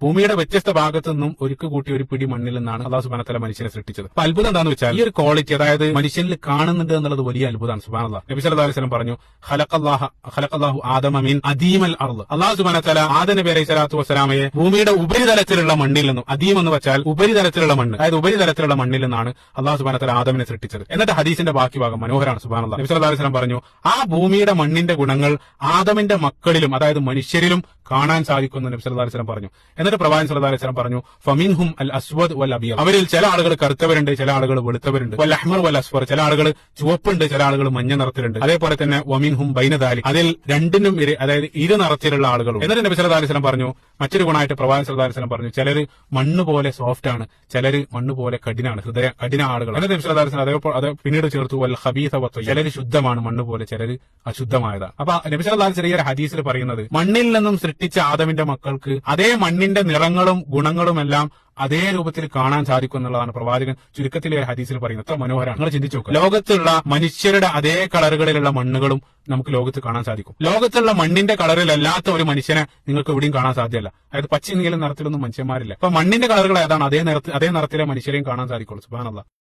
ഭൂമിയുടെ വ്യത്യസ്ത ഭാഗത്തു നിന്നും ഒരുക്ക് കൂട്ടി ഒരു പിടി മണ്ണിൽ നിന്നാണ് അല്ലാഹു സുബ്ഹാനഹു വ തആല മനുഷ്യനെ സൃഷ്ടിച്ചത്. അപ്പൊ അത്ഭുതം എന്താണെന്ന് വെച്ചാൽ ഈ ഒരു ക്വാളിറ്റി, അതായത് മനുഷ്യനിൽ കാണുന്നുണ്ട് എന്നുള്ളത് വലിയ അത്ഭുതമാണ്. സുബ്ഹാനല്ലാഹ്. നബി സല്ലല്ലാഹു അലൈഹി വസല്ലം പറഞ്ഞു, ഖലഖല്ലാഹു ആദമ മിൻ അദീമൽ അർള്. അല്ലാഹു സുബ്ഹാനഹു വ തആല ആദം നബി അലൈഹി സ്വലാത്തു വസ്സലാമയെ ഭൂമിയുടെ ഉപരിതലത്തിലുള്ള മണ്ണിൽ നിന്നും, അദീം എന്ന് വെച്ചാൽ ഉപരിതലത്തിലുള്ള മണ്ണ്, അതായത് ഉപരിതലത്തിലുള്ള മണ്ണിൽ നിന്നാണ് അല്ലാഹു സുബ്ഹാനഹു വ തആല ആദമിനെ സൃഷ്ടിച്ചത്. എന്നിട്ട് ഹദീസിന്റെ ബാക്കി ഭാഗം മനോഹരമാണ്. സുബ്ഹാനല്ലാഹ്. നബി സല്ലല്ലാഹു അലൈഹി വസല്ലം പറഞ്ഞു, ആ ഭൂമിയുടെ മണ്ണിന്റെ ഗുണങ്ങൾ ആദമിന്റെ മക്കളിലും, അതായത് മനുഷ്യരിലും കാണാൻ സാധിക്കുമെന്ന് നബി സല്ലല്ലാഹു അലൈഹി വസല്ലം പറഞ്ഞു. എന്നിട്ട് പ്രവാചകൻ സല്ലല്ലാഹു അലൈഹി വസല്ലം പറഞ്ഞു, ഫമിൻഹും അൽ അസ്വദ് വൽ അബിയദ്. അവരിൽ ചില ആളുകൾ കറുത്തവരുണ്ട്, ചില ആളുകൾ വെളുത്തവരുണ്ട്. വൽ അഹ്മർ വൽ അസ്ഫർ. ചില ആളുകൾ ചുവപ്പുണ്ട്, ചില ആളുകൾ മഞ്ഞ നിറത്തിലുണ്ട്. അതേപോലെ തന്നെ വമിൻഹും ബൈന ദാലിക്. അതിൽ രണ്ടിനും അതായത് ഇരു നിറത്തിലുള്ള ആളുകളും. എന്നിട്ട് നബി സല്ലല്ലാഹു അലൈഹി വസല്ലം പറഞ്ഞു, മറ്റൊരു ഗുണമായിട്ട് പ്രവാചകൻ സല്ലല്ലാഹു അലൈഹി വസല്ലം പറഞ്ഞു, ചിലര് മണ്ണ് പോലെ സോഫ്റ്റ് ആണ്, ചിലര് മണ്ണ് പോലെ കഠിനാണ്, കഠിന ആളുകൾ. എന്നിട്ട് നബി സല്ലല്ലാഹു അലൈഹി വസല്ലം അത് പിന്നീട് ചേർത്തു, വൽ ഖബീസ വത്ത്. ചിലര് ശുദ്ധമാണ് മണ്ണ് പോലെ, ചിലര് അശുദ്ധമായതാണ്. അപ്പൊ നബി സല്ലല്ലാഹു അലൈഹി വസല്ലം ഹദീസിൽ പറയുന്നത്, മണ്ണിൽ നിന്നും സൃഷ്ടിച്ച ആദമിന്റെ മക്കൾക്ക് അതേ മണ്ണിന്റെ നിറങ്ങളും ഗുണങ്ങളും എല്ലാം അതേ രൂപത്തിൽ കാണാൻ സാധിക്കും എന്നുള്ളതാണ് പ്രവാചകൻ ചുരുക്കത്തിലെ ഹദീസിൽ പറയുന്നത്. എത്ര മനോഹരമാണ്. നിങ്ങൾ ചിന്തിച്ചു നോക്കുക. ലോകത്തുള്ള മനുഷ്യരുടെ അതേ കളറുകളിലുള്ള മണ്ണുകളും നമുക്ക് ലോകത്ത് കാണാൻ സാധിക്കും. ലോകത്തുള്ള മണ്ണിന്റെ കളറിലല്ലാത്ത ഒരു മനുഷ്യനെ നിങ്ങൾക്ക് എവിടെയും കാണാൻ സാധ്യമല്ല. അതായത് പച്ച നീല നിറത്തിലൊന്നും മനുഷ്യന്മാരില്ല. അപ്പൊ മണ്ണിന്റെ കളറുകൾ ഏതാണ്, അതേ നിറത്തിലെ മനുഷ്യരെയും കാണാൻ സാധിക്കുള്ളൂ. സുബ്ഹാനല്ലാഹ്.